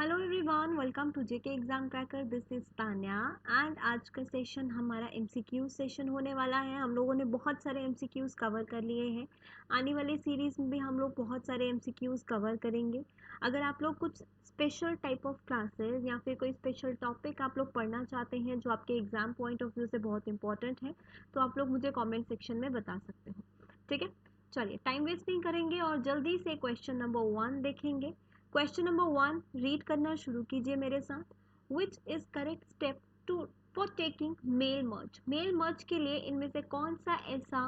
Hello everyone, welcome to JK exam cracker. This is Tanya and आज का session हमारा MCQ session होने वाला है। हम लोगों ने बहुत सारे एमसीक्यूज कवर कर लिए हैं। आने वाले सीरीज में भी हम लोग बहुत सारे एमसीक्यूज कवर करेंगे। अगर आप लोग कुछ स्पेशल टाइप ऑफ क्लासेस या फिर कोई स्पेशल टॉपिक आप लोग पढ़ना चाहते हैं जो आपके एग्जाम पॉइंट ऑफ व्यू से बहुत इंपॉर्टेंट है, तो आप लोग मुझे कॉमेंट सेक्शन में बता सकते हो। ठीक है, चलिए टाइम वेस्ट नहीं करेंगे और जल्दी से क्वेश्चन नंबर 1 देखेंगे। क्वेश्चन नंबर 1 रीड करना शुरू कीजिए मेरे साथ। Which is correct step to for taking mail merge. Mail merge के लिए इनमें से कौन सा ऐसा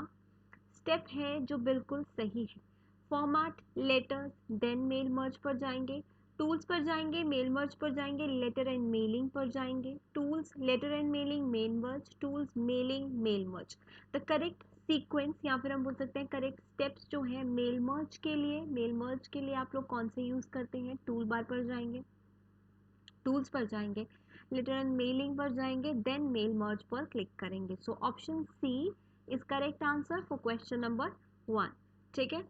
स्टेप है जो बिल्कुल सही है? Format letters, then mail merge पर जाएंगे, टूल्स पर जाएंगे, मेल मर्ज पर जाएंगे, लेटर एंड मेलिंग पर जाएंगे, tools, letter and mailing, mail merge, tools, mailing, mail merge. The correct sequence या फिर हम बोल सकते हैं करेक्ट स्टेप्स जो है मेल मर्ज के लिए, मेल मर्ज के लिए आप लोग कौन से यूज करते हैं? टूल बार पर जाएंगे, टूल्स पर जाएंगे, लेटर एंड मेलिंग पर जाएंगे, देन मेल मर्ज पर क्लिक करेंगे। So option C is correct answer for question number 1। ठीक है,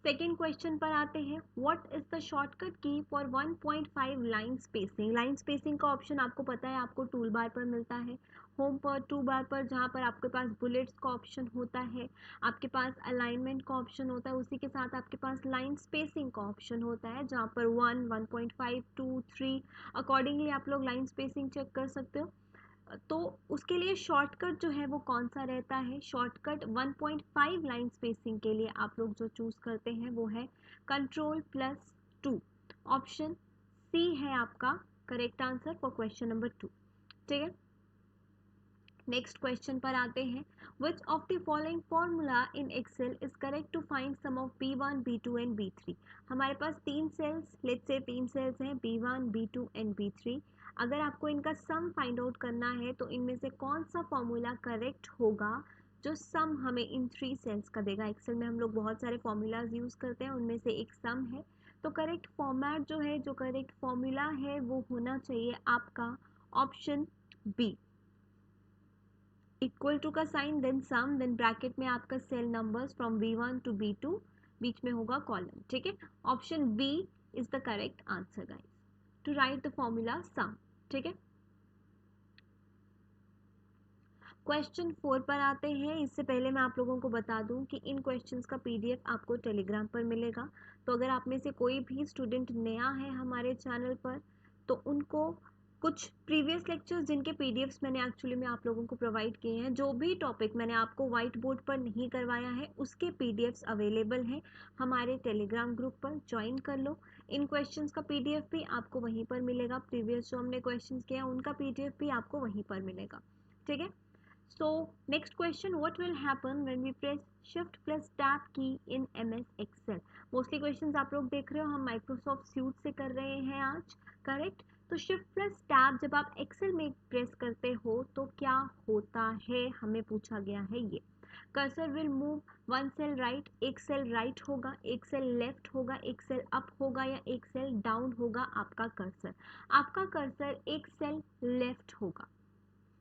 सेकेंड क्वेश्चन पर आते हैं। What is the shortcut key for 1.5 line spacing? Line spacing का ऑप्शन आपको पता है, आपको टूल बार पर मिलता है, होम पर, टू बार पर, जहाँ पर आपके पास बुलेट्स का ऑप्शन होता है, आपके पास अलाइनमेंट का ऑप्शन होता है, उसी के साथ आपके पास लाइन स्पेसिंग का ऑप्शन होता है, जहाँ पर 1, 1.5, 2, 3 अकॉर्डिंगली आप लोग लाइन स्पेसिंग चेक कर सकते हो। तो उसके लिए शॉर्टकट जो है वो कौन सा रहता है? शॉर्टकट 1.5 लाइन स्पेसिंग के लिए आप लोग जो चूज करते हैं वो है Ctrl+2। ऑप्शन सी है आपका correct answer for question number 2। ठीक है, नेक्स्ट क्वेश्चन पर आते हैं। Which of the following formula in Excel is correct to find sum of B1, B2 and B3? हमारे पास तीन सेल्स, लेट्स से तीन सेल्स हैं B1, B2 एंड B3। अगर आपको इनका सम फाइंड आउट करना है तो इनमें से कौन सा फॉर्मूला करेक्ट होगा जो सम हमें इन थ्री सेल्स का देगा? एक्सेल में हम लोग बहुत सारे फॉर्मूलाज यूज करते हैं, उनमें से एक सम है। तो करेक्ट फॉर्मेट जो है, जो करेक्ट फॉर्मूला है वो होना चाहिए आपका ऑप्शन बी। इक्वल टू का sign, then sum, then bracket में आपका cell numbers from B1 to B2, बीच में होगा कॉलम। ठीक है, option B is the correct answer guys to write the formula sum. ठीक है, क्वेश्चन 4 पर आते हैं। इससे पहले मैं आप लोगों को बता दूं कि इन क्वेश्चंस का पीडीएफ आपको टेलीग्राम पर मिलेगा। तो अगर आप में से कोई भी स्टूडेंट नया है हमारे चैनल पर, तो उनको कुछ प्रीवियस लेक्चर्स जिनके पीडीएफ्स मैंने एक्चुअली में आप लोगों को प्रोवाइड किए हैं, जो भी टॉपिक मैंने आपको व्हाइट बोर्ड पर नहीं करवाया है उसके पीडीएफ्स अवेलेबल हैं हमारे टेलीग्राम ग्रुप पर, ज्वाइन कर लो। इन क्वेश्चंस का पीडीएफ भी आपको वहीं पर मिलेगा, प्रीवियस जो हमने क्वेश्चंस किए हैं उनका पीडीएफ भी आपको वहीं पर मिलेगा। ठीक है, so next question, what will happen when we press shift plus tab key in MS Excel? Mostly questions आप लोग देख रहे हो हम माइक्रोसॉफ्ट सूट से कर रहे हैं आज। करेक्ट, तो शिफ्ट प्लस टैब जब आप एक्सेल में प्रेस करते हो तो क्या होता है, हमें पूछा गया है ये। Cursor will move one cell right, एक सेल राइट होगा, एक सेल लेफ्ट होगा, एक सेल अप होगा या एक सेल डाउन होगा आपका कर्सर। आपका कर्सर एक सेल लेफ्ट होगा।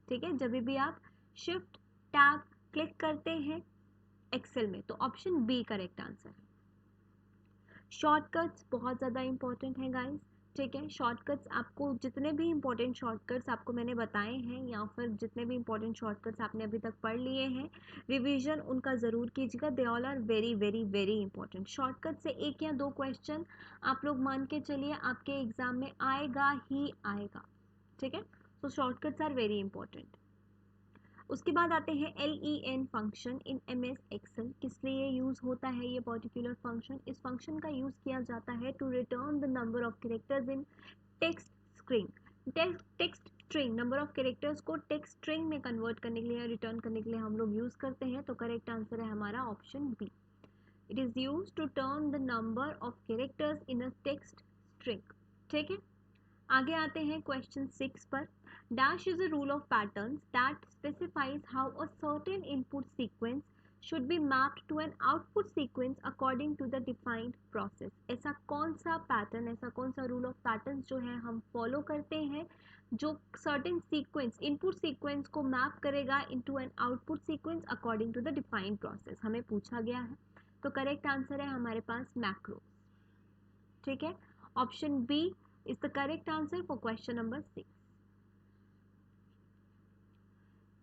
ठीक है, जब भी आप शिफ्ट टैब क्लिक करते हैं एक्सेल में, तो ऑप्शन बी करेक्ट आंसर है। शॉर्टकट्स बहुत ज़्यादा इंपॉर्टेंट है गाइस। ठीक है, शॉर्टकट्स आपको जितने भी इंपॉर्टेंट शॉर्टकट्स आपको मैंने बताए हैं या फिर जितने भी इंपॉर्टेंट शॉर्टकट्स आपने अभी तक पढ़ लिए हैं, रिवीजन उनका ज़रूर कीजिएगा। They all are very very very important. Shortcut से एक या दो क्वेश्चन आप लोग मान के चलिए आपके एग्जाम में आएगा ही आएगा। ठीक है, so shortcuts are very important. उसके बाद आते हैं len function in MS Excel. किस लिए यूज होता है ये पर्टिकुलर फंक्शन? इस फंक्शन का यूज किया जाता है to return the number of characters in text string. Text string, number of characters को टेक्स्ट स्ट्रिंग में कन्वर्ट करने के लिए, रिटर्न करने के लिए हम लोग यूज करते हैं। तो करेक्ट आंसर है हमारा option B. It is use to turn the number of characters in a text string. ठीक है, आगे आते हैं क्वेश्चन 6 पर। Dash is a rule of patterns that specifies how a certain input sequence should be mapped to an output sequence according to the defined process। ऐसा कौन सा pattern, ऐसा कौन सा रूल ऑफ पैटर्न जो है हम फॉलो करते हैं जो सर्टेन सीक्वेंस, इनपुट सीक्वेंस को मैप करेगा into an output sequence according to the defined process, हमें पूछा गया है। तो करेक्ट आंसर है हमारे पास मैक्रो। ठीक है, option B is the correct answer for question number 6.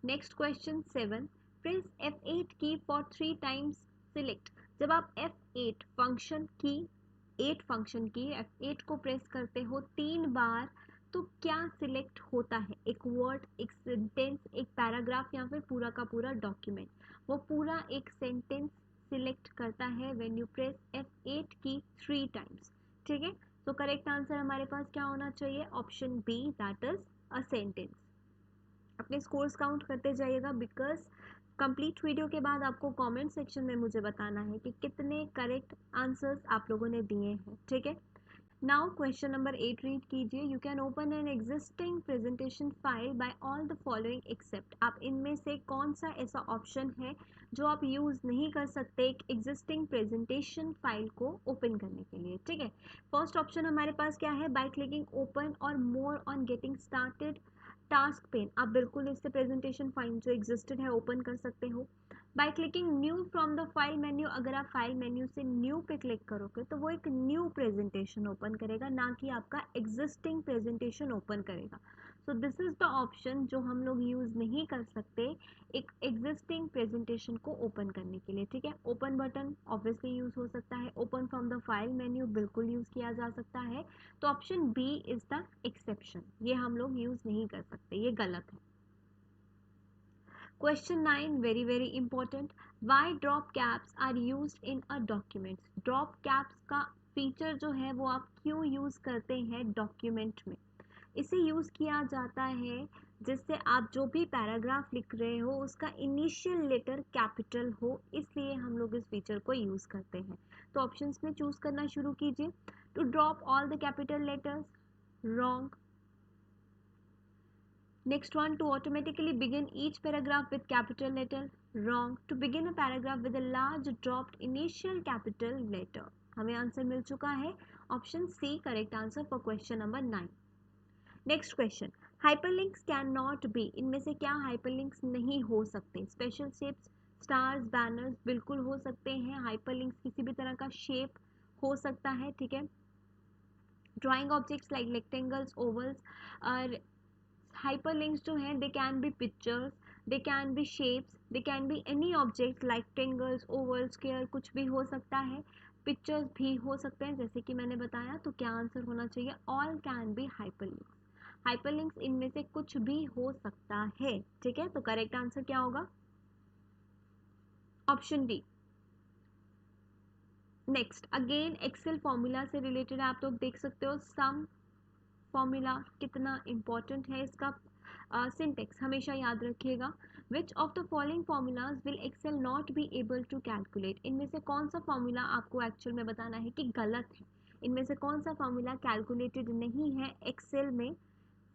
Next question 7. Press F8 key for 3 times select. जब आप F8 फंक्शन की F8 को प्रेस करते हो 3 बार तो क्या सिलेक्ट होता है? एक वर्ड, एक सेंटेंस, एक पैराग्राफ या फिर पूरा का पूरा डॉक्यूमेंट. वो पूरा एक सेंटेंस सिलेक्ट करता है व्हेन यू प्रेस F8 की 3 टाइम्स. ठीक है, तो करेक्ट आंसर हमारे पास क्या होना चाहिए? Option B, that is a sentence. अपने स्कोर्स काउंट करते जाइएगा बिकॉज कंप्लीट वीडियो के बाद आपको कमेंट सेक्शन में मुझे बताना है कि कितने करेक्ट आंसर्स आप लोगों ने दिए हैं. ठीक है, नाउ क्वेश्चन नंबर 8 रीड कीजिए. You can open an existing presentation file by all the following except. आप इनमें से कौन सा ऐसा ऑप्शन है जो आप यूज नहीं कर सकते एक एग्जिस्टिंग प्रेजेंटेशन फाइल को ओपन करने के लिए? ठीक है, फर्स्ट ऑप्शन हमारे पास क्या है? बाय क्लिकिंग ओपन और more on getting started task pen. आप बिल्कुल इससे प्रेजेंटेशन फाइल जो एग्जिस्टेड है ओपन कर सकते हो. By clicking new from the file menu. अगर आप फाइल मेन्यू से न्यू पे क्लिक करोगे तो वो एक न्यू प्रेजेंटेशन ओपन करेगा, ना कि आपका एग्जिस्टिंग प्रेजेंटेशन ओपन करेगा. So this is the option जो हम लोग यूज नहीं कर सकते एक एग्जिस्टिंग प्रेजेंटेशन को ओपन करने के लिए. ठीक है, ओपन बटन ऑब्वियसली यूज हो सकता है, open from the file menu बिल्कुल यूज किया जा सकता है. तो option B is the exception. ये हम लोग यूज नहीं कर सकते, ये गलत है. Question 9, very very important. Why drop caps are used in a document? Drop caps का फीचर जो है वो आप क्यों यूज करते हैं डॉक्यूमेंट में? इसे यूज किया जाता है जिससे आप जो भी पैराग्राफ लिख रहे हो उसका इनिशियल लेटर कैपिटल हो, इसलिए हम लोग इस फीचर को यूज करते हैं. तो ऑप्शंस में चूज करना शुरू कीजिए. To drop all the capital letters, wrong. Next one, to automatically begin each paragraph with capital letter, wrong. To begin a paragraph with a large dropped initial capital letter. हमें answer मिल चुका है. Option C correct answer for question number 9. Next question, hyperlinks can not be. इनमें से क्या hyperlinks नहीं हो सकते? स्पेशल शेप्स, स्टार्स, बैनर्स बिल्कुल हो सकते हैं. हाइपरलिंक्स किसी भी तरह का शेप हो सकता है. ठीक है, drawing objects like rectangles, vowels और hyperlinks जो हैं they can be pictures, they can be shapes, they can be any object like triangles, ovals, square, कुछ भी हो सकता है. पिक्चर्स भी हो सकते हैं जैसे कि मैंने बताया. तो क्या आंसर होना चाहिए? All can be hyperlinks. Hyperlinks इनमें से कुछ भी हो सकता है. ठीक है, तो करेक्ट आंसर क्या होगा? Option D. Next, again Excel formula से रिलेटेड आप लोग देख सकते हो. सम फॉर्मूला कितना इंपॉर्टेंट है, इसका सिंटेक्स हमेशा याद रखिएगा. Which of the following formulas will Excel not be able to calculate. इनमें से कौन सा फॉर्मूला आपको एक्चुअल में बताना है कि गलत है. इनमें से कौन सा फॉर्मूला कैलकुलेटेड नहीं है एक्सेल में?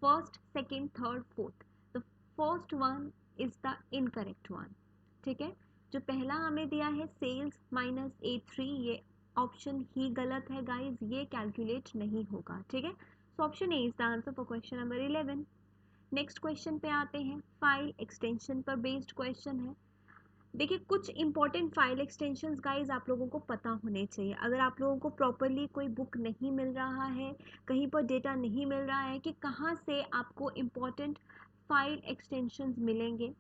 First, second, third, fourth. The first one is the incorrect one. ठीक है, जो पहला हमें दिया है सेल्स माइनस A3, ये ऑप्शन ही गलत है गाइज, ये कैलकुलेट नहीं होगा. ठीक है, so option A is the answer for question number 11. Next question पे आते हैं. फाइल एक्सटेंशन पर बेस्ड क्वेश्चन है. देखिए, कुछ इंपॉर्टेंट फाइल एक्सटेंशंस गाइज आप लोगों को पता होने चाहिए. अगर आप लोगों को प्रॉपरली कोई बुक नहीं मिल रहा है, कहीं पर डेटा नहीं मिल रहा है कि कहाँ से आपको इंपॉर्टेंट फाइल एक्सटेंशंस मिलेंगे,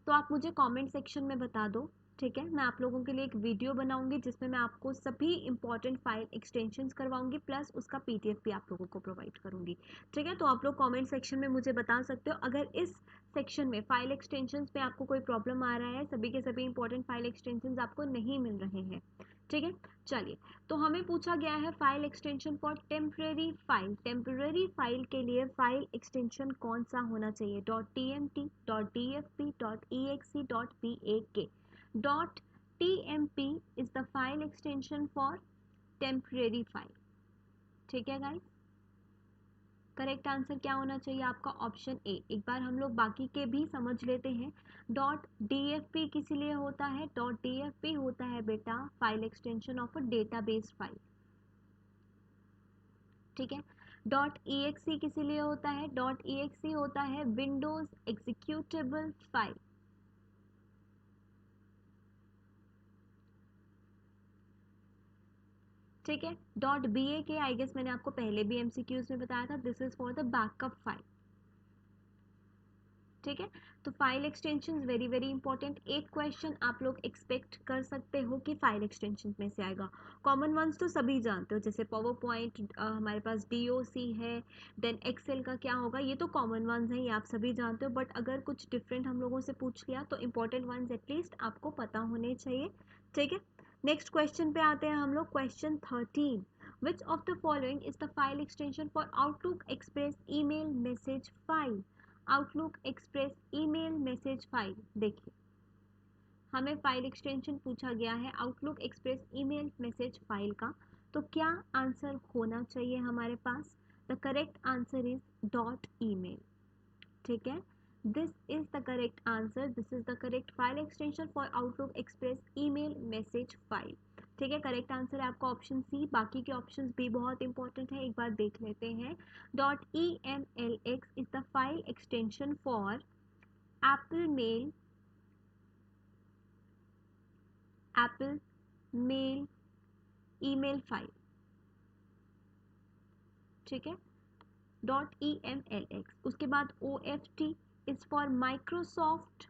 तो आप मुझे कमेंट सेक्शन में बता दो. ठीक है, मैं आप लोगों के लिए एक वीडियो बनाऊंगी जिसमें मैं आपको सभी इंपॉर्टेंट फाइल एक्सटेंशंस करवाऊंगी प्लस उसका PDF भी आप लोगों को प्रोवाइड करूंगी. ठीक है, तो आप लोग कमेंट सेक्शन में मुझे बता सकते हो अगर इस सेक्शन में फाइल एक्सटेंशंस में आपको कोई प्रॉब्लम आ रहा है, सभी के सभी इंपॉर्टेंट फाइल एक्सटेंशंस आपको नहीं मिल रहे हैं. ठीक है, चलिए, तो हमें पूछा गया है file extension for temporary file. Temporary file के लिए फाइल एक्सटेंशन कौन सा होना चाहिए? .tmt, .dfp, .exe, .pak. .tmp is the file extension for temporary file. ठीक है गाइस, करेक्ट आंसर क्या होना चाहिए आपका? Option A. एक बार हम लोग बाकी के भी समझ लेते हैं. .dfp किस लिए होता है? .dfp होता है बेटा file extension of a database file. ठीक है, .exe किस लिए होता है? .exe होता है विंडोज एग्जीक्यूटेबल फाइल. ठीक है। डॉट बी ए के आई गेस मैंने आपको पहले भी एमसीक्यूज में बताया था, this is for the backup file. ठीक है, तो file extension very very important. एक क्वेश्चन आप लोग एक्सपेक्ट कर सकते हो कि फाइल एक्सटेंशन में से आएगा। कॉमन वंस तो सभी जानते हो, जैसे पावर पॉइंट, हमारे पास डीओसी है, देन एक्सेल का क्या होगा, ये तो कॉमन वंस है, ये आप सभी जानते हो। बट अगर कुछ डिफरेंट हम लोगों से पूछ लिया तो इंपॉर्टेंट वंस एटलीस्ट आपको पता होने चाहिए। ठीक है, नेक्स्ट क्वेश्चन पे आते हैं हम लोग। Question 13, which of the following is the file extension for Outlook Express email message file. Outlook Express email message file, देखिए हमें फाइल एक्सटेंशन पूछा गया है Outlook Express email message file का, तो क्या आंसर होना चाहिए हमारे पास? The correct answer is dot email. ठीक है, this is the correct answer, this is the correct file extension for Outlook Express email message file. ठीक है, करेक्ट आंसर है आपका ऑप्शन सी। बाकी के ऑप्शंस भी बहुत इंपॉर्टेंट है, एक बार देख लेते हैं। Dot E M L X is the file extension for Apple mail, Apple mail email file. ठीक है, dot E M L X. उसके बाद O F T is for Microsoft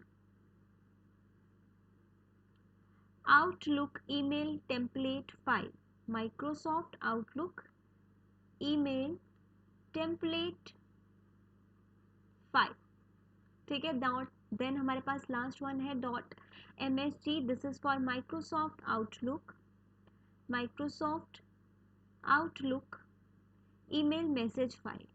Outlook email template file, Microsoft Outlook email template file. ठीक है, dot then हमारे पास last one है dot M S G, this is for Microsoft Outlook, Microsoft Outlook email message file.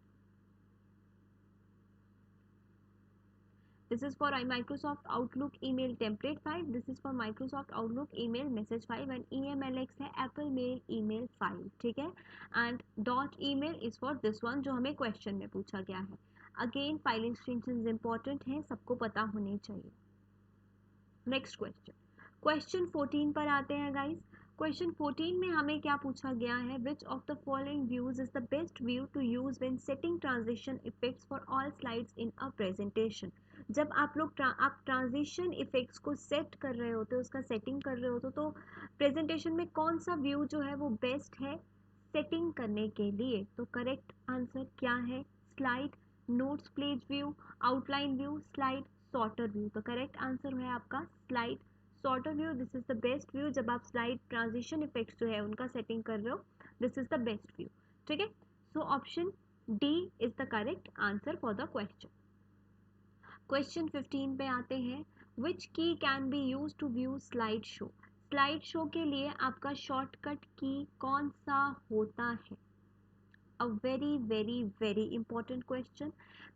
This is for Microsoft Outlook email template file. This is for Microsoft Outlook email message file. When EMLX है Apple Mail email file. ठीक है, and dot email is for this one जो हमें question में पूछा गया है। Again file extensions important है, सबको पता होने चाहिए। नेक्स्ट क्वेश्चन, क्वेश्चन 14 पर आते हैं गाइस। क्वेश्चन 14 में हमें क्या पूछा गया है? Which of the following views is the best view to use when setting transition effects for all slides in a presentation. जब आप लोग आप ट्रांजिशन इफेक्ट्स को सेट कर रहे होते हो, उसका सेटिंग कर रहे होते हो, तो प्रेजेंटेशन में कौन सा व्यू जो है वो बेस्ट है सेटिंग करने के लिए? तो करेक्ट आंसर क्या है? Slide, notes pages view, outline view, slide sorter view. तो करेक्ट आंसर है आपका slide sorter view. This is the best view जब आप स्लाइड ट्रांजिशन इफेक्ट्स जो है उनका सेटिंग कर रहे हो, this is the best view. ठीक है, so option D is the correct answer for the question. Question 15 पे आते हैं। Which key can be use to view slide show. Slide show के लिए आपका शॉर्टकट की कौन सा होता है? A very very very important question.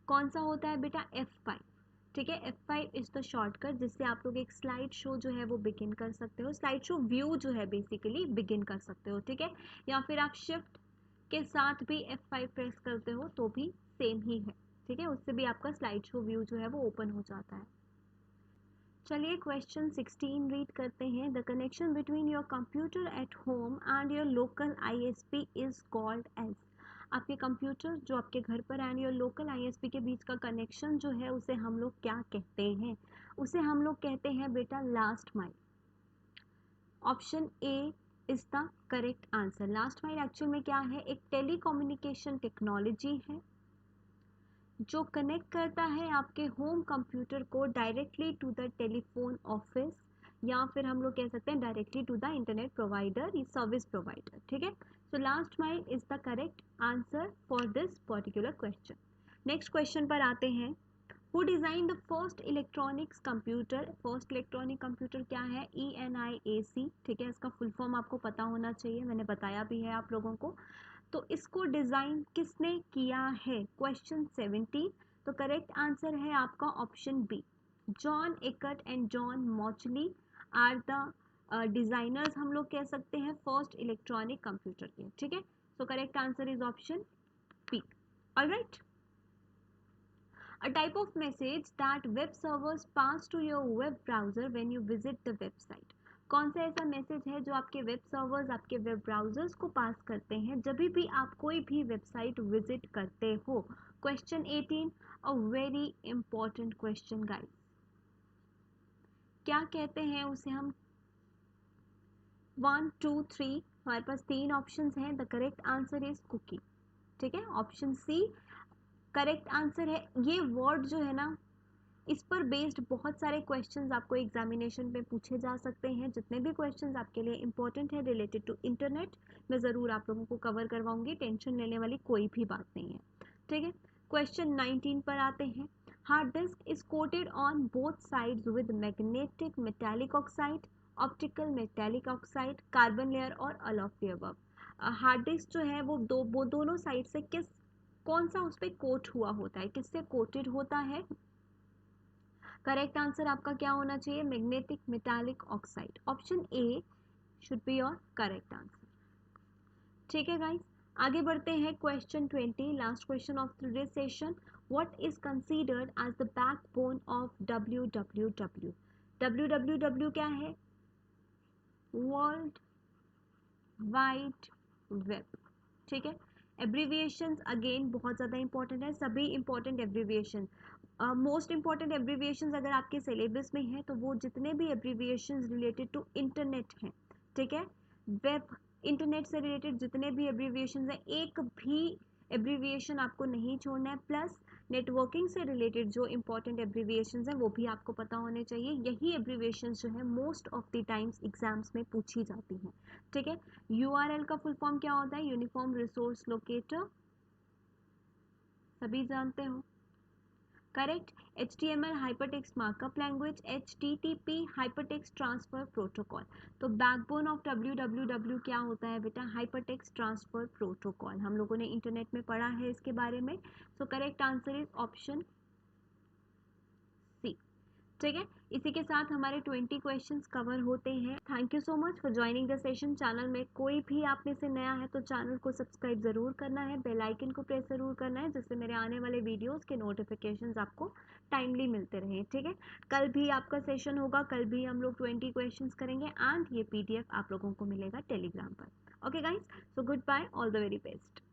कौन सा होता है बेटा? F5। ठीक है, F5 इज द शॉर्टकट जिससे आप लोग एक स्लाइड शो जो है वो बिगिन कर सकते हो, स्लाइड शो व्यू जो है बेसिकली बिगिन कर सकते हो। ठीक है, या फिर आप शिफ्ट के साथ भी F5 प्रेस करते हो तो भी सेम ही है। ठीक है, उससे भी आपका स्लाइड शो व्यू जो है वो ओपन हो जाता है। चलिए क्वेश्चन 16 रीड करते हैं। The connection between your computer at home and your local ISP is called as. आपके कंप्यूटर जो आपके घर पर एंड योर लोकल आईएसपी के बीच का कनेक्शन जो है उसे हम लोग क्या कहते हैं? उसे हम लोग कहते हैं बेटा last mile. Option A is the correct answer. Last mile actual में क्या है? एक टेलीकम्युनिकेशन टेक्नोलॉजी है जो कनेक्ट करता है आपके होम कंप्यूटर को directly to the telephone office, या फिर हम लोग कह सकते हैं directly to the internet provider, ये सर्विस प्रोवाइडर। ठीक है, so last mile is the correct answer for this particular question. Next question पर आते हैं। Who design the first electronics computer. First electronic computer क्या है? ENIAC। ठीक है, इसका फुल फॉर्म आपको पता होना चाहिए, मैंने बताया भी है आप लोगों को। तो इसको डिजाइन किसने किया है? क्वेश्चन 17। तो करेक्ट आंसर है आपका option B, John Eckert and John Mauchly are the designers, हम लोग कह सकते हैं फर्स्ट इलेक्ट्रॉनिक कंप्यूटर के। ठीक है, so correct answer is option B. Alright, a type of message that web servers pass to your web browser when you visit the website। कौन सा ऐसा मैसेज है जो आपके वेब सर्वर्स आपके वेब ब्राउजर्स को पास करते हैं जब भी आप कोई भी वेबसाइट विजिट करते हो? Question 18, a very important question guys. क्या कहते हैं उसे हम? 1 2 3 हमारे पास 3 ऑप्शंस हैं। The correct answer is cookie. ठीक है, ऑप्शन सी करेक्ट आंसर है। ये वर्ड जो है ना, इस पर बेस्ड बहुत सारे क्वेश्चंस आपको एग्जामिनेशन में पूछे जा सकते हैं। जितने भी क्वेश्चंस आपके लिए इंपॉर्टेंट है रिलेटेड टू इंटरनेट, मैं ज़रूर आप लोगों को कवर करवाऊंगी, टेंशन लेने वाली कोई भी बात नहीं है। ठीक है, क्वेश्चन 19 पर आते हैं। Hard disk is coated on both sides with magnetic metallic oxide, optical metallic oxide, carbon layer और all of the above. Hard disk जो है वो दोनों साइड से कौन सा उस पर कोट हुआ होता है, किससे कोटेड होता है? करेक्ट आंसर आपका क्या होना चाहिए? Magnetic metallic oxide. Option A should be your correct answer. ठीक है गाइस, आगे बढ़ते हैं। Question 20, last question of today session. What is considered as the backbone of WWW? WWW क्या है? World wide web. ठीक है, एब्रीविएशंस अगेन बहुत ज़्यादा इंपॉर्टेंट है, सभी important abbreviation. Most important abbreviations अगर आपके सिलेबस में है तो वो जितने भी एब्रीविएशंस रिलेटेड टू इंटरनेट हैं, ठीक है, वेब इंटरनेट से रिलेटेड जितने भी एब्रीविएशंस हैं, एक भी एब्रीविएशन आपको नहीं छोड़ना है। प्लस नेटवर्किंग से रिलेटेड जो इंपॉर्टेंट एब्रीविएशंस हैं वो भी आपको पता होने चाहिए। यही एब्रीविएशंस जो है most of the times exams में पूछी जाती हैं। ठीक है, URL का फुल फॉर्म क्या होता है? यूनिफॉर्म रिसोर्स लोकेटर, सभी जानते हो। Correct. HTML hypertext markup language, HTTP hypertext transfer protocol. तो बैकबोन ऑफ WWW क्या होता है बेटा? Hypertext transfer protocol. हम लोगों ने इंटरनेट में पढ़ा है इसके बारे में। So correct answer is option C. ठीक है, इसी के साथ हमारे 20 क्वेश्चंस कवर होते हैं। Thank you so much for joining the session. Channel में कोई भी आप में से नया है तो चैनल को सब्सक्राइब ज़रूर करना है, बेल आइकन को प्रेस ज़रूर करना है, जिससे मेरे आने वाले वीडियोस के नोटिफिकेशंस आपको टाइमली मिलते रहें। ठीक है, कल भी आपका सेशन होगा, कल भी हम लोग 20 क्वेश्चंस करेंगे एंड ये PDF आप लोगों को मिलेगा टेलीग्राम पर। Okay guys, so good bye, all the very best.